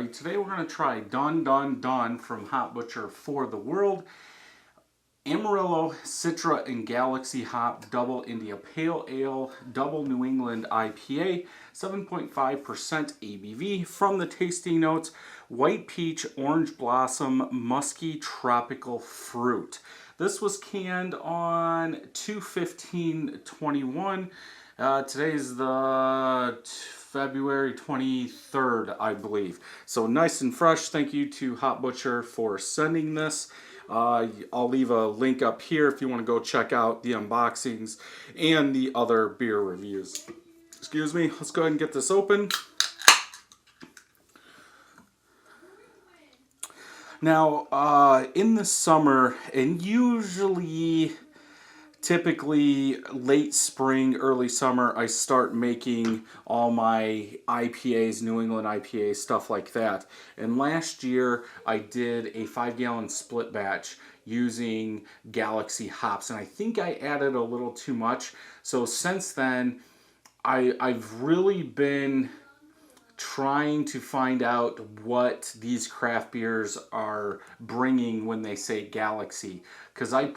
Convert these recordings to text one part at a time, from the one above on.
everybody. Today we're going to try Done from Hop Butcher for the World. Amarillo, Citra, and Galaxy Hop Double India Pale Ale, Double New England IPA, 7.5% ABV. From the tasting notes, white peach, orange blossom, musky tropical fruit. This was canned on 2/15/21. Today's the February 23rd, I believe. So nice and fresh. Thank you to Hop Butcher for sending this. I'll leave a link up here if you want to go check out the unboxings and the other beer reviews. Excuse me. Let's go ahead and get this open. Now, in the summer, and typically late spring, early summer, I start making all my IPAs, New England IPAs, stuff like that. And last year, I did a 5-gallon split batch using Galaxy hops, and I think I added a little too much. So since then, I've really been trying to find out what these craft beers are bringing when they say Galaxy, because I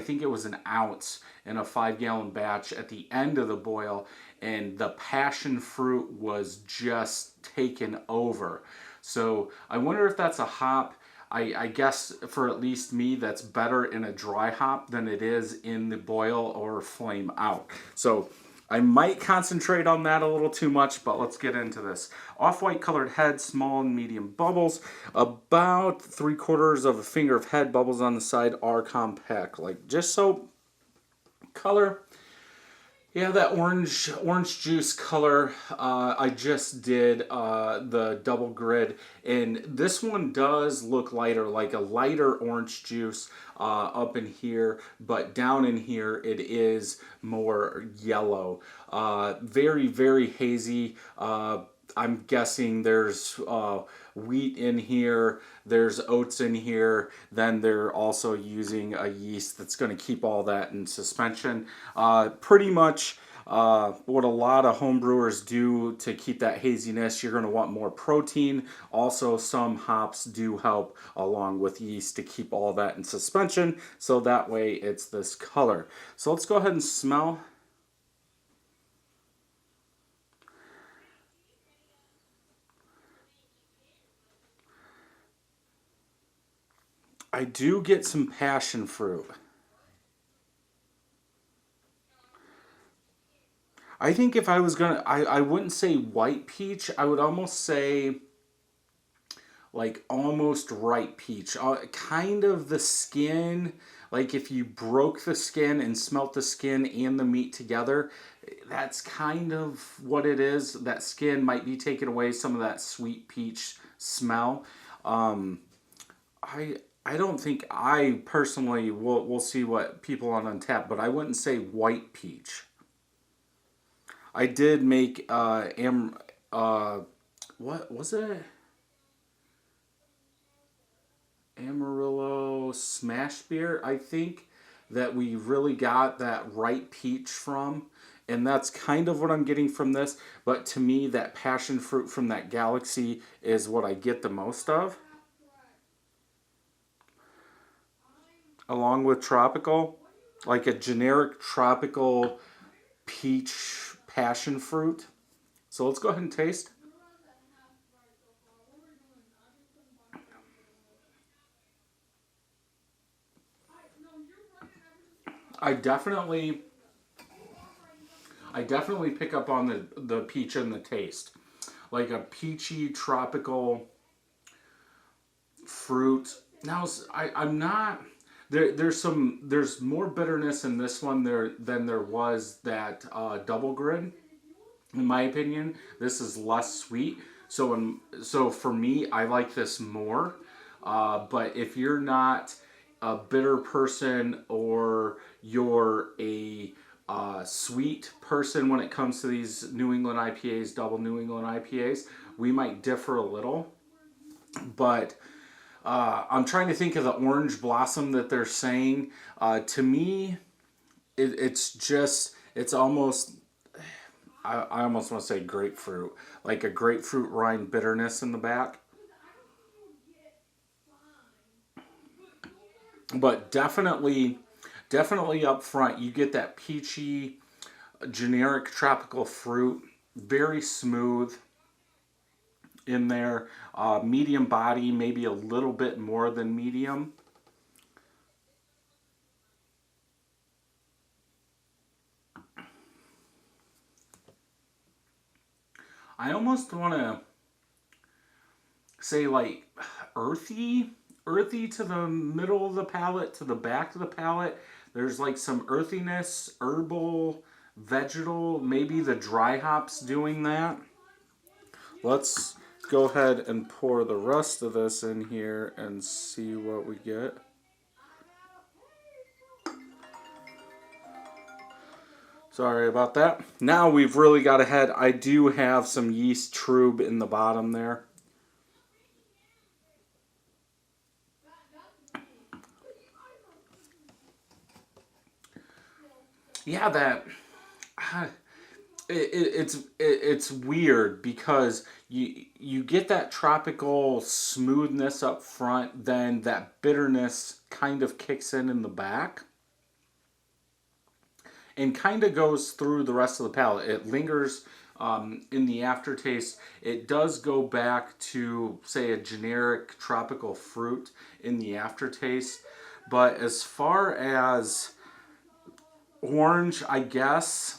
think it was an ounce in a 5-gallon batch at the end of the boil, and the passion fruit was just taken over. So I wonder if that's a hop. I guess for at least me, that's better in a dry hop than it is in the boil or flame out. So I might concentrate on that a little too much, but let's get into this. Off-white colored head, small and medium bubbles. About 3/4 of a finger of head bubbles on the side are compact, like just so. Color, yeah, that orange juice color. I just did the double grid, and this one does look lighter, like a lighter orange juice up in here, but down in here it is more yellow. Very, very hazy. I'm guessing there's wheat in here, there's oats in here, then they're also using a yeast that's going to keep all that in suspension. Pretty much what a lot of home brewers do to keep that haziness. You're going to want more protein. Also, some hops do help along with yeast to keep all that in suspension, so that way it's this color. So let's go ahead and smell. I do get some passion fruit. I think if I was gonna, I wouldn't say white peach. I would almost say like almost ripe peach. Kind of the skin, like if you broke the skin and smelt the skin and the meat together, that's kind of what it is. That skin might be taking away some of that sweet peach smell. I don't think, I personally, we'll see what people on Untappd, but I wouldn't say white peach. I did make what was it? Amarillo smash beer, I think, that we really got that ripe peach from, and that's kind of what I'm getting from this. But to me, that passion fruit from that Galaxy is what I get the most of, along with tropical, like a generic tropical peach passion fruit. So let's go ahead and taste. I definitely pick up on the peach in the taste, like a peachy tropical fruit. Now I'm not. There's more bitterness in this one than there was that double grid. In my opinion, this is less sweet. So for me, I like this more. But if you're not a bitter person, or you're a sweet person when it comes to these New England IPAs, double New England IPAs, we might differ a little. But I'm trying to think of the orange blossom that they're saying. To me, it's almost, I almost want to say grapefruit, like a grapefruit rind bitterness in the back. But definitely up front, you get that peachy, generic tropical fruit, very smooth in there. Medium body, maybe a little bit more than medium. I almost want to say like earthy to the middle of the palate, to the back of the palate. There's like some earthiness, herbal, vegetal, maybe the dry hops doing that. Let's go ahead and pour the rest of this in here and see what we get. Sorry about that. Now we've really got ahead. I do have some yeast trub in the bottom there. Yeah, that it's weird because you get that tropical smoothness up front, then that bitterness kind of kicks in the back and kind of goes through the rest of the palate. It lingers in the aftertaste. It does go back to, say, a generic tropical fruit in the aftertaste. But as far as orange, I guess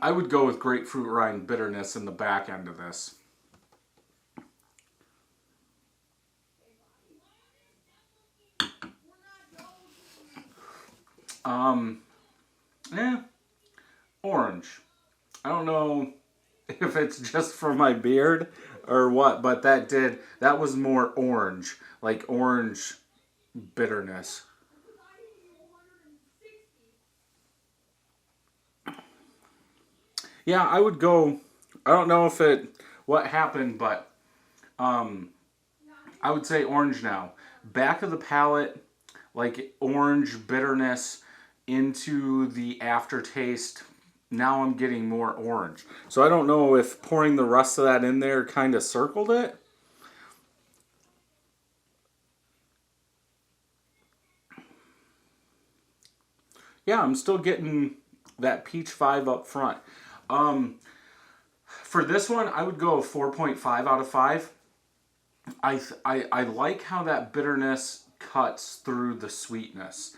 I would go with grapefruit rind bitterness in the back end of this. Um, eh, Orange. I don't know if it's just for my beard or what, but that was more orange, like orange bitterness. Yeah, I would go. I don't know if what happened, but um, I would say orange now. Back of the palate, like orange bitterness into the aftertaste. Now I'm getting more orange. So I don't know if pouring the rest of that in there kind of circled it. Yeah, I'm still getting that peach 5 up front. Um, for this one, I would go a 4.5 out of 5. I like how that bitterness cuts through the sweetness.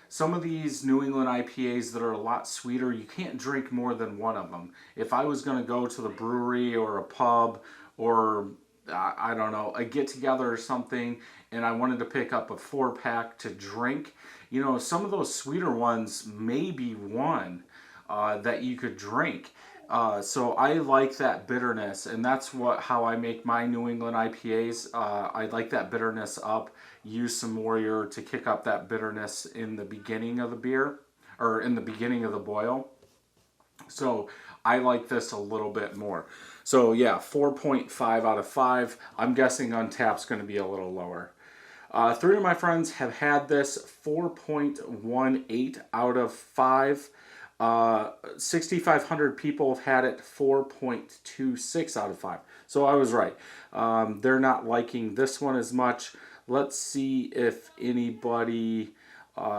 Some of these New England IPAs that are a lot sweeter, you can't drink more than one of them. If I was going to go to the brewery or a pub or I don't know, a get together or something, and I wanted to pick up a 4-pack to drink, some of those sweeter ones may be one that you could drink. So I like that bitterness, and that's how I make my New England IPAs. I like that bitterness up. Use some Warrior to kick up that bitterness in the beginning of the beer, or in the beginning of the boil. So I like this a little bit more. So yeah, 4.5 out of 5. I'm guessing Untapped's going to be a little lower. 3 of my friends have had this, 4.18 out of 5. 6,500 people have had it, 4.26 out of 5. So I was right. They're not liking this one as much. Let's see if anybody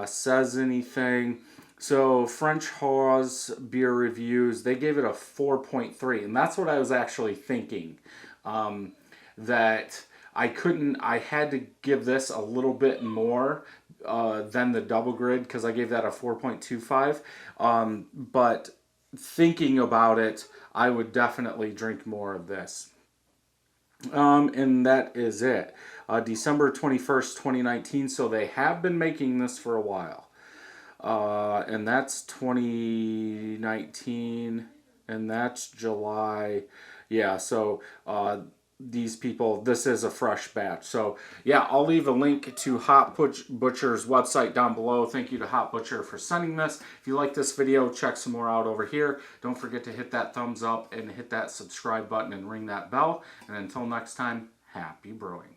says anything. So French Hawes Beer Reviews, they gave it a 4.3, and that's what I was actually thinking. That I had to give this a little bit more than the double grid because I gave that a 4.25. But thinking about it, I would definitely drink more of this. And that is it. December 21st, 2019. So they have been making this for a while. And that's 2019. And that's July. Yeah, so these people, this is a fresh batch. So yeah, I'll leave a link to Hop Butcher's website down below. Thank you to Hop Butcher for sending this. If you like this video, check some more out over here. Don't forget to hit that thumbs up and hit that subscribe button and ring that bell. And until next time, happy brewing.